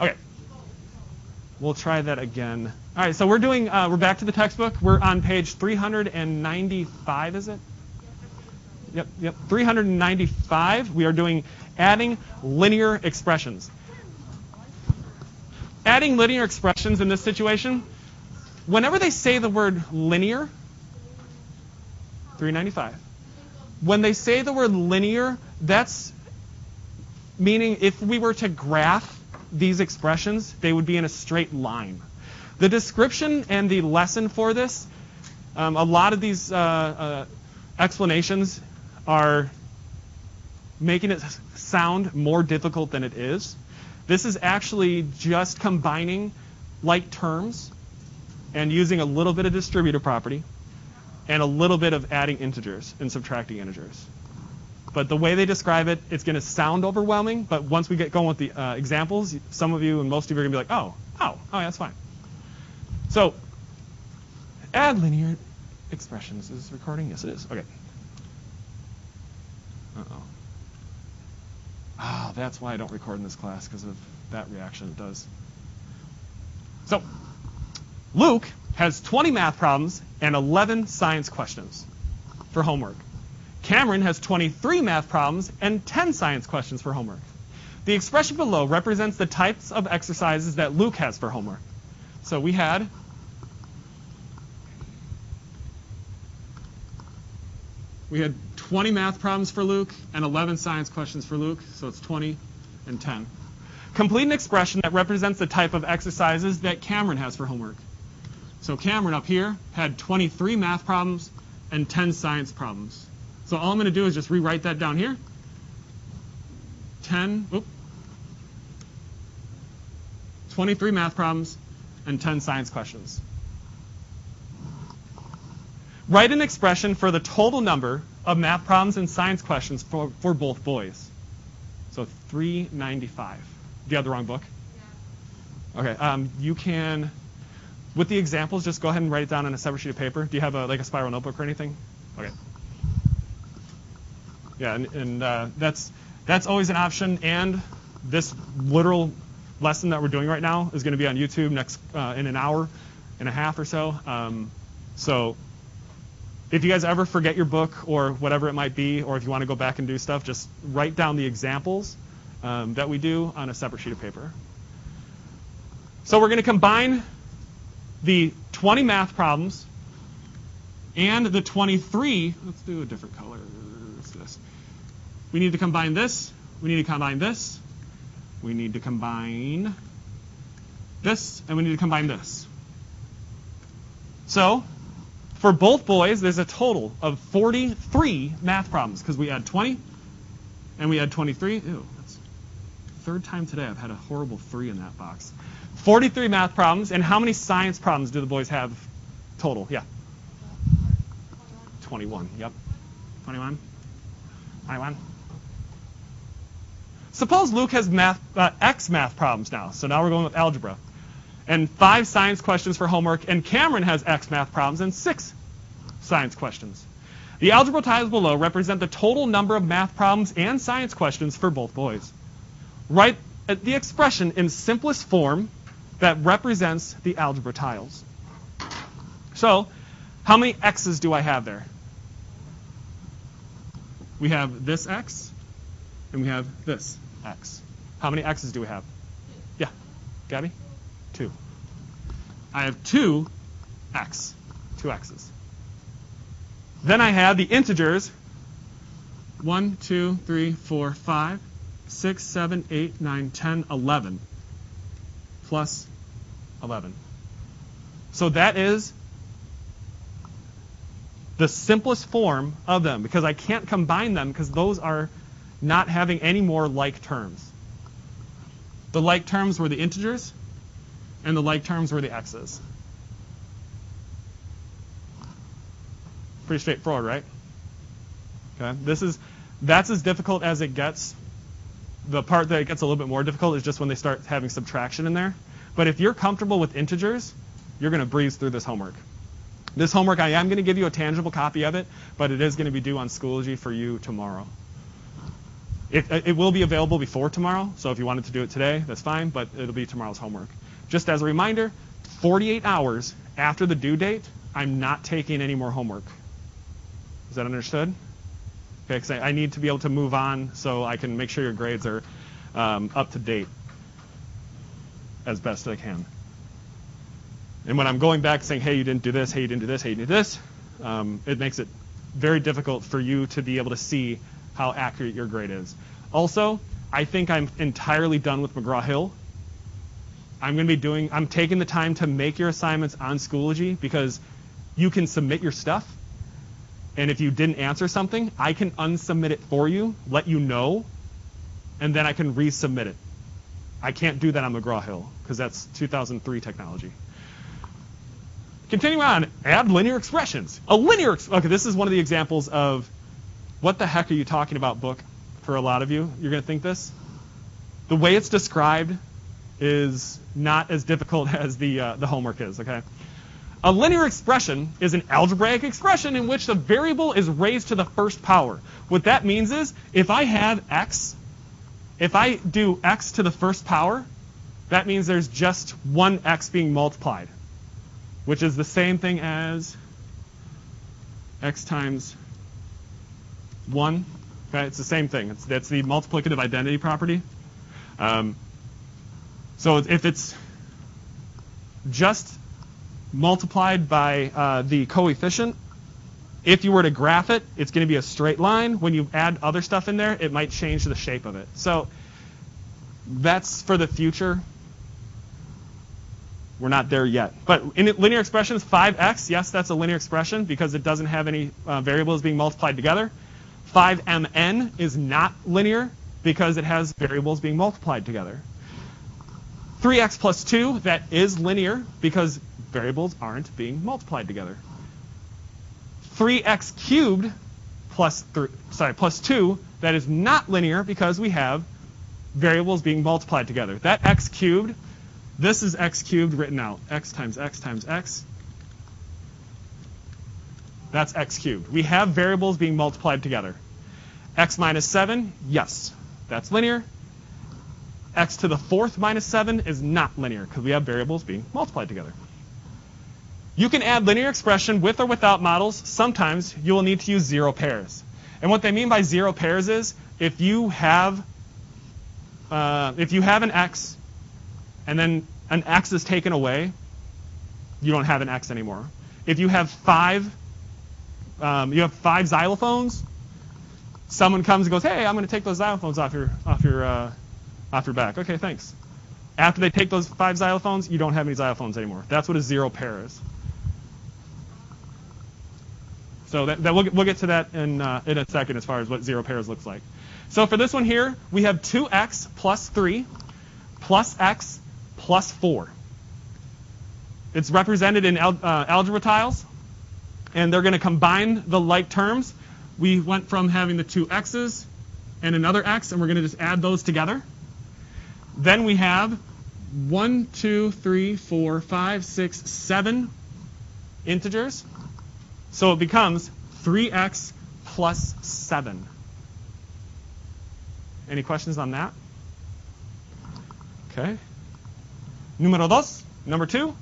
Okay. We'll try that again. All right, so we're back to the textbook. We're on page 395, is it? Yep. 395. We are doing adding linear expressions. Adding linear expressions in this situation, whenever they say the word linear, 395. When they say the word linear, that's meaning if we were to graph these expressions, they would be in a straight line. The description and the lesson for this, a lot of these explanations are making it sound more difficult than it is. This is actually just combining like terms and using a little bit of distributive property and a little bit of adding integers and subtracting integers. But the way they describe it, it's going to sound overwhelming, but once we get going with the examples, some of you and most of you are going to be like, oh, that's fine. So, add linear expressions. Is this recording? Yes, it is. Okay. Uh-oh. Oh, that's why I don't record in this class, because of that reaction it does. So, Luke has 20 math problems and 11 science questions for homework. Cameron has 23 math problems and 10 science questions for homework. The expression below represents the types of exercises that Luke has for homework. So we had We had 20 math problems for Luke and 11 science questions for Luke, so it's 20 and 10. Complete an expression that represents the type of exercises that Cameron has for homework. So Cameron up here had 23 math problems and 10 science problems. So all I'm going to do is just rewrite that down here. 23 math problems and 10 science questions. Write an expression for the total number of math problems and science questions for both boys. So 395. Do you have the wrong book? Yeah. Okay. You can, with the examples, just go ahead and write it down on a separate sheet of paper. Do you have like a spiral notebook or anything? Okay. Yeah, and that's always an option. And this literal lesson that we're doing right now is going to be on YouTube next in an hour and a half or so. So if you guys ever forget your book or whatever it might be, or if you want to go back and do stuff, just write down the examples that we do on a separate sheet of paper. So we're going to combine the 20 math problems and the 23. Let's do a different color. What's this? We need to combine this. We need to combine this. We need to combine this. And we need to combine this. So for both boys, there's a total of 43 math problems because we had 20 and we had 23. Ew, that's the third time today I've had a horrible 3 in that box. 43 math problems. And how many science problems do the boys have total? Yeah. 21. Yep. 21. 21. Suppose Luke has X math problems now. So now we're going with algebra. And 5 science questions for homework. And Cameron has X math problems and 6 science questions. The algebra tiles below represent the total number of math problems and science questions for both boys. Write the expression in simplest form that represents the algebra tiles. So, how many x's do I have there? We have this x, and we have this x. How many x's do we have? Yeah. Gabby? 2. I have 2 x's. Then I have the integers 1, 2, 3, 4, 5, 6, 7, 8, 9, 10, 11. Plus 11. So that is the simplest form of them, because I can't combine them because those are not having any more like terms. The like terms were the integers, and the like terms were the x's. Pretty straightforward, right? Okay. That's as difficult as it gets. The part that gets a little bit more difficult is just when they start having subtraction in there. But if you're comfortable with integers, you're going to breeze through this homework. This homework, I am going to give you a tangible copy of it, but it is going to be due on Schoology for you tomorrow. It will be available before tomorrow, so if you wanted to do it today, that's fine, but it'll be tomorrow's homework. Just as a reminder, 48 hours after the due date, I'm not taking any more homework. Is that understood? Okay, because I need to be able to move on so I can make sure your grades are up to date as best I can. And when I'm going back saying, hey, you didn't do this, hey, you didn't do this, hey, you didn't do this, it makes it very difficult for you to be able to see how accurate your grade is. Also, I think I'm entirely done with McGraw-Hill. I'm taking the time to make your assignments on Schoology because you can submit your stuff. And if you didn't answer something, I can unsubmit it for you, let you know, and then I can resubmit it. I can't do that on McGraw-Hill because that's 2003 technology. Continuing on, add linear expressions. Okay, this is one of the examples of what the heck are you talking about book for a lot of you. You're going to think this. The way it's described is not as difficult as the homework is, okay? A linear expression is an algebraic expression in which the variable is raised to the first power. What that means is if I have x, if I do x to the first power, that means there's just one x being multiplied, which is the same thing as x times 1. Okay, it's the same thing. That's the multiplicative identity property. So if it's just multiplied by the coefficient, if you were to graph it, it's going to be a straight line. When you add other stuff in there, it might change the shape of it. So that's for the future. We're not there yet. But in linear expressions, 5x, yes, that's a linear expression because it doesn't have any variables being multiplied together. 5mn is not linear because it has variables being multiplied together. 3x plus 2, that is linear because variables aren't being multiplied together. 3x cubed plus 2, that is not linear because we have variables being multiplied together. That x cubed, this is x cubed written out. X times x times x. That's x cubed. We have variables being multiplied together. X minus 7, yes, that's linear. X to the fourth minus 7 is not linear because we have variables being multiplied together. You can add linear expression with or without models. Sometimes you will need to use zero pairs. And what they mean by zero pairs is if you have an x and then an x is taken away, you don't have an x anymore. If you have five xylophones, someone comes and goes, hey, I'm going to take those xylophones off your back. Okay, thanks. After they take those 5 xylophones, you don't have any xylophones anymore. That's what a zero pair is. So we'll get to that in a second as far as what zero pairs looks like. So for this one here, we have 2x plus 3 plus x plus 4. It's represented in algebra tiles, and they're going to combine the like terms. We went from having the two x's and another x, and we're going to just add those together. Then we have 1, 2, 3, 4, 5, 6, 7 integers. So it becomes 3x plus 7. Any questions on that? Okay. Número dos, number 2.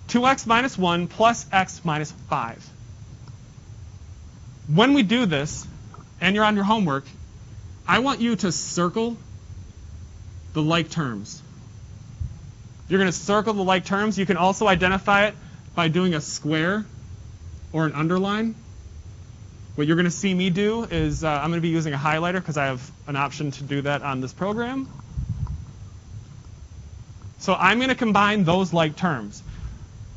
2x minus 1 plus x minus 5. When we do this, and you're on your homework, I want you to circle the like terms. You're going to circle the like terms. You can also identify it by doing a square or an underline. What you're going to see me do is I'm going to be using a highlighter because I have an option to do that on this program. So I'm going to combine those like terms.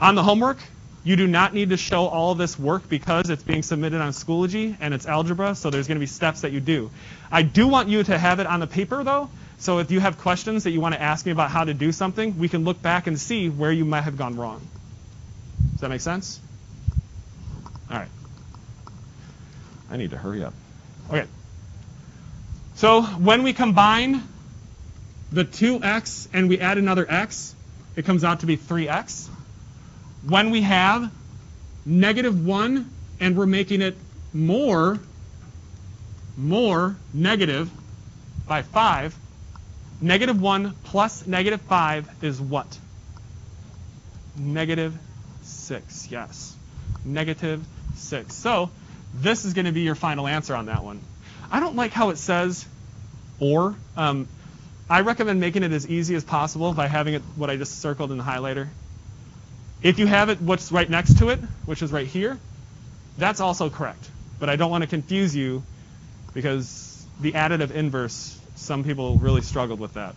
On the homework, you do not need to show all of this work because it's being submitted on Schoology and it's algebra, so there's going to be steps that you do. I do want you to have it on the paper, though, so if you have questions that you want to ask me about how to do something, we can look back and see where you might have gone wrong. Does that make sense? All right. I need to hurry up. Okay. So when we combine the 2x and we add another x, it comes out to be 3x. When we have -1 and we're making it more negative, by 5. Negative 1 plus negative 5 is what? Negative 6, yes. Negative 6. So this is going to be your final answer on that one. I don't like how it says or. I recommend making it as easy as possible by having it what I just circled in the highlighter. If you have it what's right next to it, which is right here, that's also correct. But I don't want to confuse you because the additive inverse, some people really struggled with that.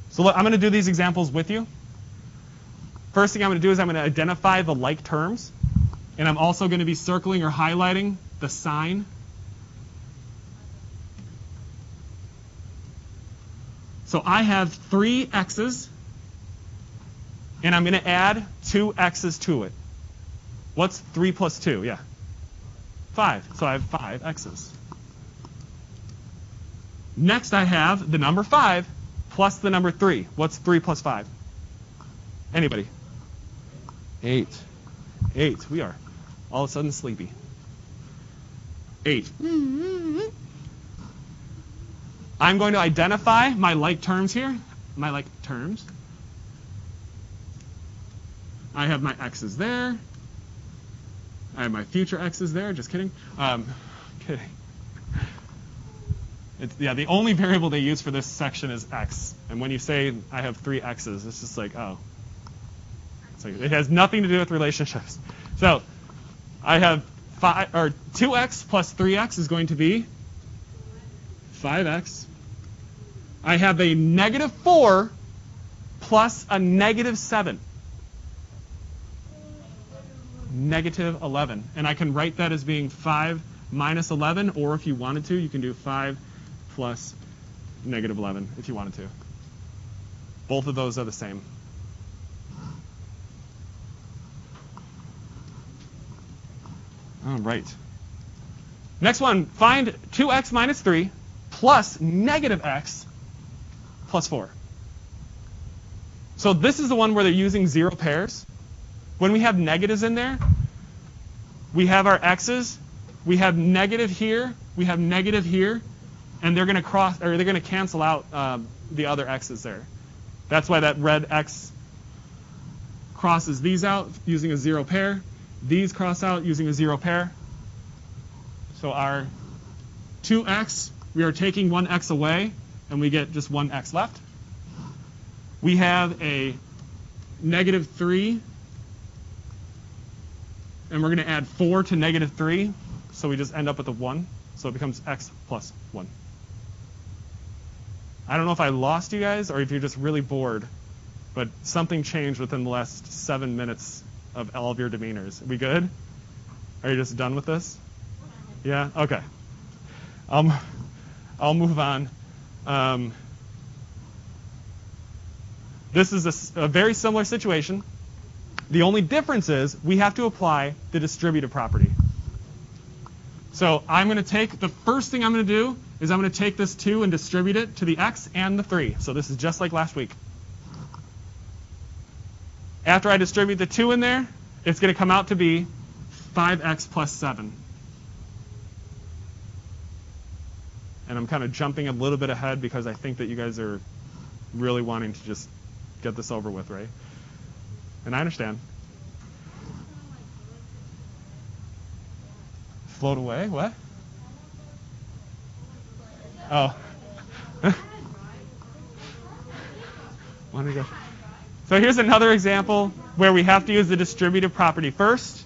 So I'm going to do these examples with you. First thing I'm going to do is I'm going to identify the like terms. And I'm also going to be circling or highlighting the sign. So I have 3 x's, and I'm going to add 2 x's to it. What's 3 plus 2? Yeah. 5. So I have 5 x's. Next I have the number 5 plus the number 3. What's 3 plus 5? Anybody? 8. 8. We are all of a sudden sleepy. 8. I'm going to identify my like terms here. My like terms. I have my x's there. I have my future x's there. Just kidding. Kidding. The only variable they use for this section is x. And when you say I have 3 x's, it's just like, oh. It's like, it has nothing to do with relationships. So I have 2x plus 3x is going to be 5x. I have a negative 4 plus a negative 7. Negative 11. And I can write that as being 5 minus 11, or if you wanted to, you can do 5 plus negative 11 if you wanted to. Both of those are the same. All right. Next one, find 2x minus 3 plus negative x plus 4. So this is the one where they're using 0 pairs. When we have negatives in there, we have our x's, we have negative here, we have negative here, and they're going to cross, or they're going to cancel out the other x's there. That's why that red x crosses these out using a 0 pair. These cross out using a 0 pair. So our 2x, we are taking 1 x away, and we get just 1 x left. We have a negative 3, and we're going to add 4 to negative 3, so we just end up with a 1. So it becomes x plus 1. I don't know if I lost you guys or if you're just really bored, but something changed within the last 7 minutes of all of your demeanors. We good? Are you just done with this? Yeah? Okay. I'll move on. This is a very similar situation. The only difference is we have to apply the distributive property. So I'm going to take, the first thing I'm going to do is I'm going to take this 2 and distribute it to the x and the 3. So this is just like last week. After I distribute the 2 in there, it's going to come out to be 5x plus 7. And I'm kind of jumping a little bit ahead because I think that you guys are really wanting to just get this over with, right? And I understand. Float away? What? Oh. Want to go? So here's another example where we have to use the distributive property first.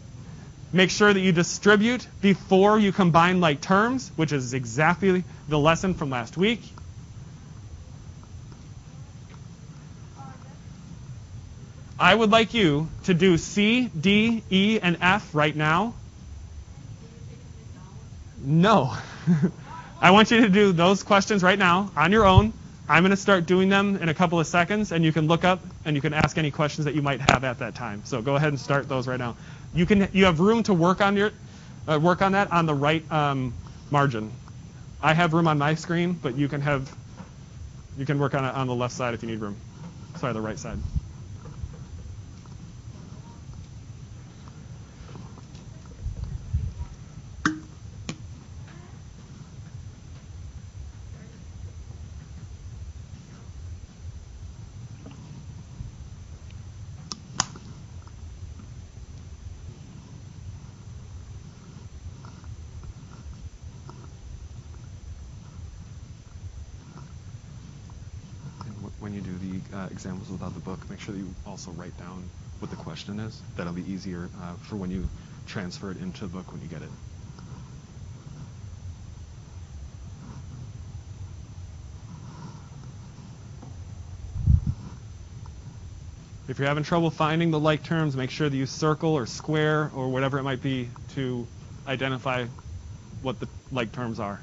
Make sure that you distribute before you combine like terms, which is exactly the lesson from last week. I would like you to do C, D, E, and F right now. No. I want you to do those questions right now on your own. I'm going to start doing them in a couple of seconds, and you can look up and you can ask any questions that you might have at that time. So go ahead and start those right now. You have room to work on that on the right margin. I have room on my screen, but you can work on it on the left side if you need room. Sorry, the right side. when you do the examples without the book, make sure that you also write down what the question is. That'll be easier for when you transfer it into the book when you get it. If you're having trouble finding the like terms, make sure that you circle or square or whatever it might be to identify what the like terms are.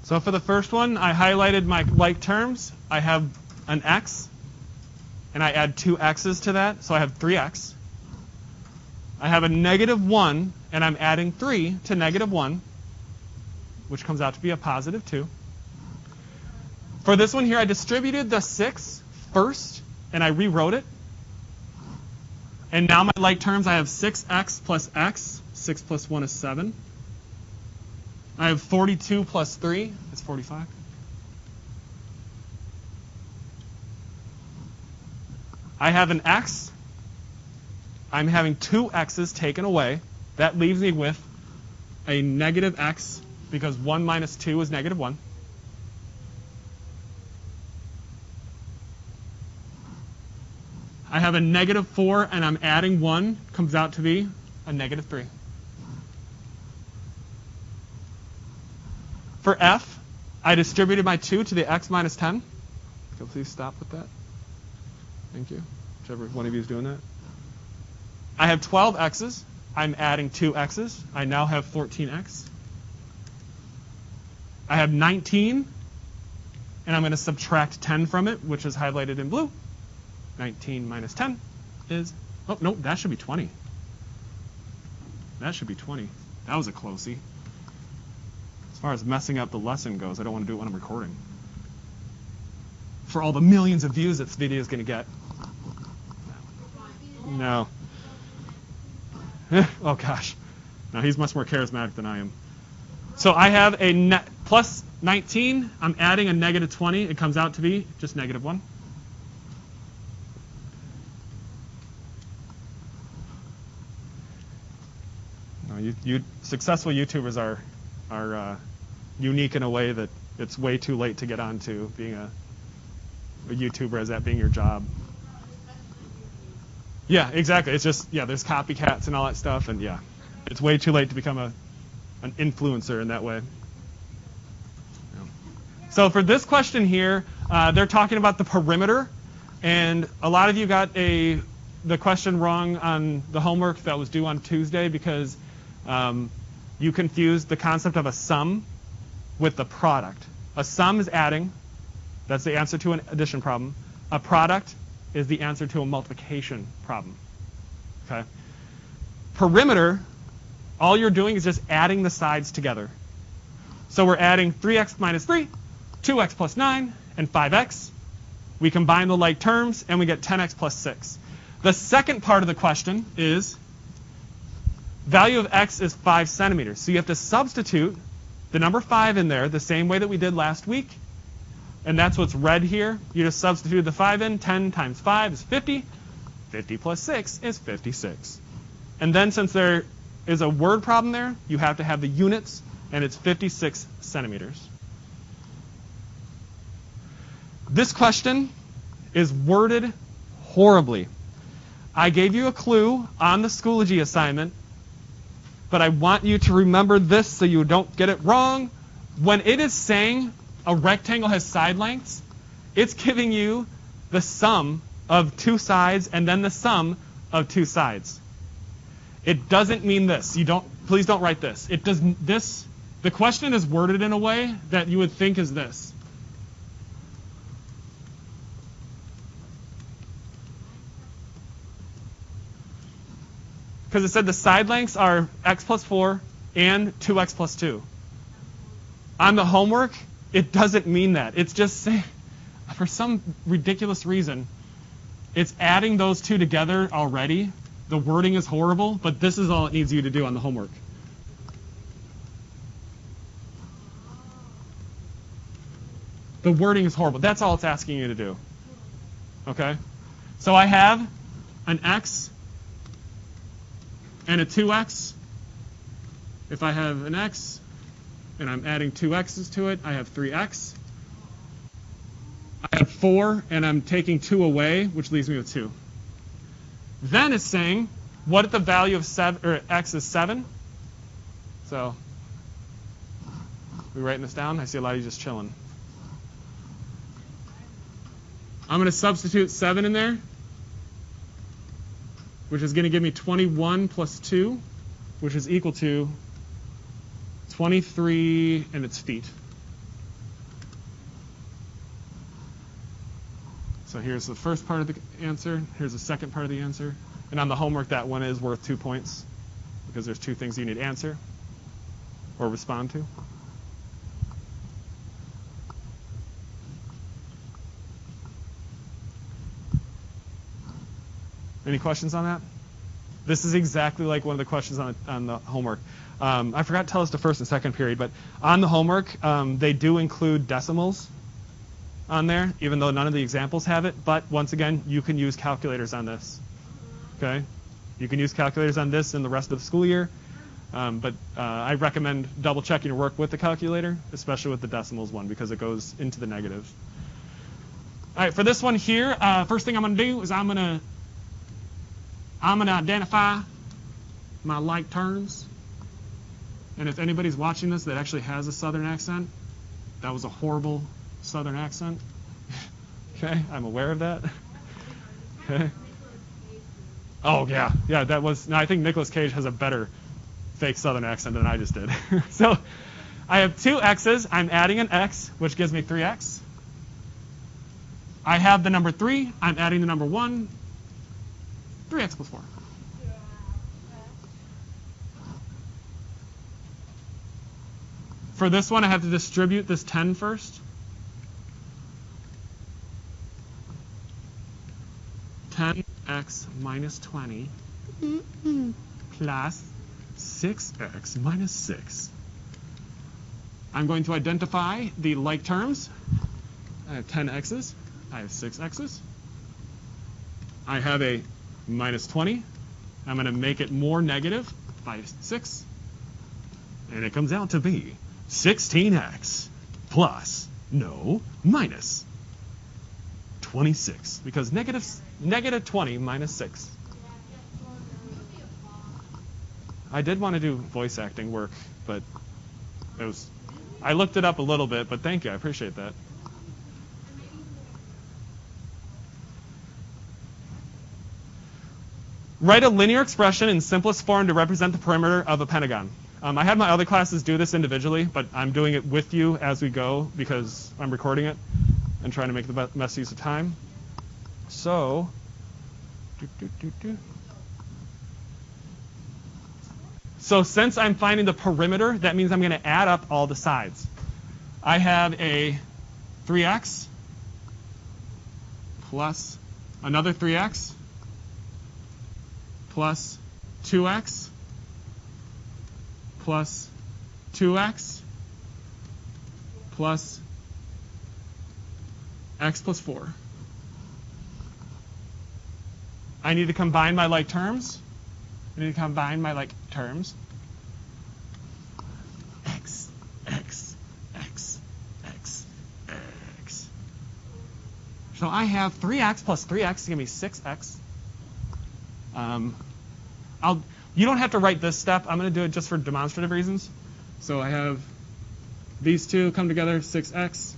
So for the first one, I highlighted my like terms. I have an x, and I add two x's to that, so I have 3x. I have a -1, and I'm adding 3 to -1, which comes out to be a +2. For this one here, I distributed the 6 first, and I rewrote it. And now my like terms, I have 6x plus x. 6 plus 1 is 7. I have 42 plus 3. That's 45. I have an x. I'm having two x's taken away. That leaves me with a -x, because 1 minus 2 is -1. I have a -4, and I'm adding 1. Comes out to be a -3. For f, I distributed my 2 to the x minus 10. So please stop with that. Thank you. Whichever one of you is doing that. I have 12 x's. I'm adding 2 x's. I now have 14x. I have 19, and I'm going to subtract 10 from it, which is highlighted in blue. 19 minus 10 is, oh, no, that should be 20. That should be 20. That was a closey. As far as messing up the lesson goes, I don't want to do it when I'm recording. For all the millions of views this video is going to get. No. Oh, gosh. No, he's much more charismatic than I am. So I have a plus 19. I'm adding a -20. It comes out to be just -1. No, successful YouTubers are unique in a way that it's way too late to get onto being a YouTuber as that being your job. Yeah, exactly. It's just, yeah, there's copycats and all that stuff, and yeah, it's way too late to become an influencer in that way. Yeah. So for this question here, they're talking about the perimeter, and a lot of you got the question wrong on the homework that was due on Tuesday because you confused the concept of a sum with the product. A sum is adding. That's the answer to an addition problem. A product is the answer to a multiplication problem. Okay? Perimeter, all you're doing is just adding the sides together. So we're adding 3x minus 3, 2x plus 9, and 5x. We combine the like terms, and we get 10x plus 6. The second part of the question is value of x is 5 centimeters. So you have to substitute the number 5 in there the same way that we did last week. And that's what's red here. You just substitute the 5 in. 10 times 5 is 50. 50 plus 6 is 56. And then since there is a word problem there, you have to have the units, and it's 56 centimeters. This question is worded horribly. I gave you a clue on the Schoology assignment, but I want you to remember this so you don't get it wrong. When it is saying a rectangle has side lengths, it's giving you the sum of two sides and then the sum of two sides. It doesn't mean this. Please don't write this. It does this. The question is worded in a way that you would think is this. Because it said the side lengths are x plus 4 and 2x plus 2. On the homework, it doesn't mean that. It's just saying, for some ridiculous reason, it's adding those two together already. The wording is horrible, but this is all it needs you to do on the homework. The wording is horrible. That's all it's asking you to do. Okay? So I have an x and a 2x. If I have an x and I'm adding two x's to it, I have 3x. I have 4 and I'm taking 2 away, which leaves me with 2. Then it's saying, what if the value of x is 7? So, we writing this down? I see a lot of you just chilling. I'm going to substitute 7 in there, which is going to give me 21 plus 2, which is equal to 23 and its feet. So here's the first part of the answer. Here's the second part of the answer. And on the homework, that one is worth 2 points because there's two things you need to answer or respond to. Any questions on that? This is exactly like one of the questions on the homework. I forgot to tell us the first and second period, but on the homework, they do include decimals on there, even though none of the examples have it. But once again, you can use calculators on this. Okay? You can use calculators on this in the rest of the school year. But I recommend double checking your work with the calculator, especially with the decimals one, because it goes into the negatives. All right, for this one here, first thing I'm going to do is I'm going to identify my like terms. And if anybody's watching this that actually has a Southern accent, that was a horrible Southern accent. Okay, I'm aware of that. Okay. Oh yeah, that was. No, I think Nicolas Cage has a better fake Southern accent than I just did. So I have two x's. I'm adding an x, which gives me 3x. I have the number 3. I'm adding the number 1. 3x plus 4. For this one, I have to distribute this 10 first. 10x minus 20 plus 6x minus 6. I'm going to identify the like terms. I have 10 x's. I have 6 x's. I have a minus 20. I'm going to make it more negative by 6. And it comes out to be 16x minus 26. Because negative 20 minus 6. I did want to do voice acting work, but I looked it up a little bit, but thank you. I appreciate that. Write a linear expression in simplest form to represent the perimeter of a pentagon. I had my other classes do this individually, but I'm doing it with you as we go because I'm recording it and trying to make the best use of time. So, so since I'm finding the perimeter, that means I'm going to add up all the sides. I have a 3x plus another 3x plus 2x plus 2x plus x plus 4. I need to combine my like terms. I need to combine my like terms. X, X, X, X, X. So I have 3x plus 3x to give me 6x. You don't have to write this step. I'm going to do it just for demonstrative reasons. So I have these two come together, 6x,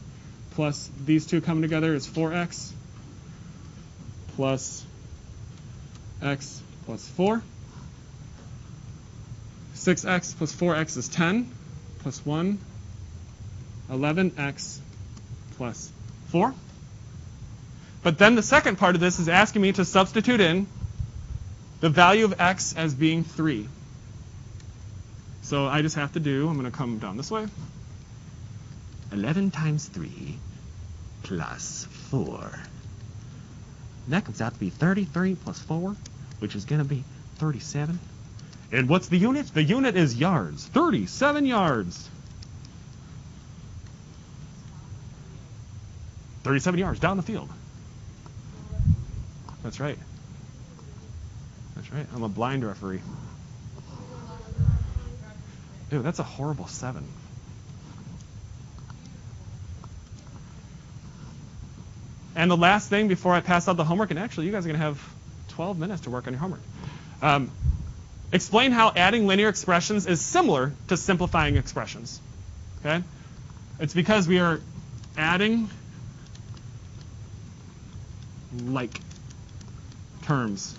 plus these two come together is 4x, plus x plus 4. 6x plus 4x is 10, plus 1, 11x plus 4. But then the second part of this is asking me to substitute in the value of x as being 3. So I just have to do, I'm going to come down this way. 11 times 3 plus 4. That comes out to be 33 plus 4, which is going to be 37. And what's the unit? The unit is yards. 37 yards. 37 yards down the field. That's right. That's right. I'm a blind referee. Ew, that's a horrible 7. And the last thing before I pass out the homework, and actually you guys are going to have 12 minutes to work on your homework. Explain how adding linear expressions is similar to simplifying expressions. Okay? It's because we are adding like terms.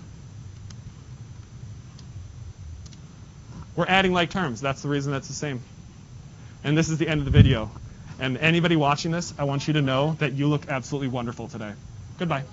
We're adding like terms. That's the reason that's the same. And this is the end of the video. And anybody watching this, I want you to know that you look absolutely wonderful today. Goodbye.